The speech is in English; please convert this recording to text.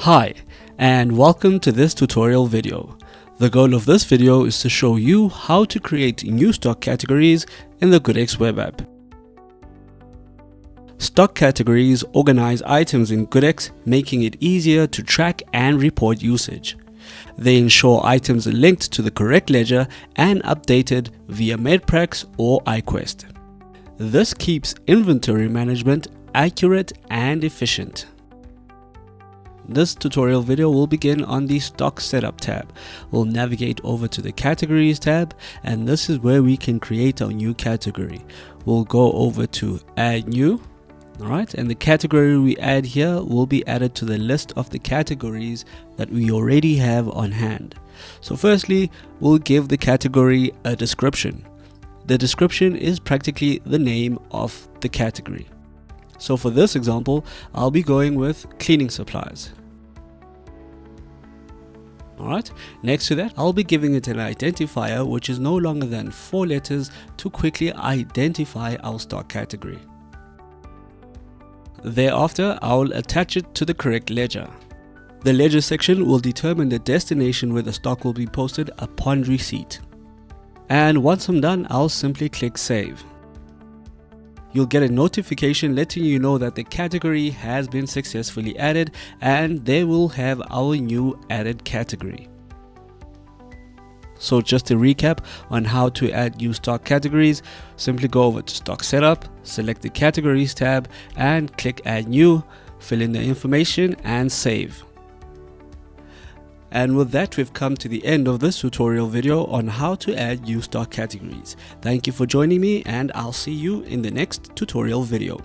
Hi, and welcome to this tutorial video. The goal of this video is to show you how to create new stock categories in the GoodX WebApp. Stock categories organize items in GoodX, making it easier to track and report usage. They ensure items are linked to the correct ledger and updated via MedPrax or iQuest. This keeps inventory management accurate and efficient. This tutorial video will begin on the Stock Setup tab. We'll navigate over to the Categories tab, and this is where we can create our new category. We'll go over to Add New. Alright, and the category we add here will be added to the list of the categories that we already have on hand. So firstly, we'll give the category a description. The description is practically the name of the category. So for this example, I'll be going with cleaning supplies. Alright, next to that, I'll be giving it an identifier which is no longer than 4 letters to quickly identify our stock category. Thereafter, I'll attach it to the correct ledger. The ledger section will determine the destination where the stock will be posted upon receipt. And once I'm done, I'll simply click Save. You'll get a notification letting you know that the category has been successfully added, and they will have our new added category. So just to recap on how to add new stock categories, simply go over to Stock Setup, select the Categories tab and click Add New, fill in the information and save. And with that, we've come to the end of this tutorial video on how to add new stock categories. Thank you for joining me, and I'll see you in the next tutorial video.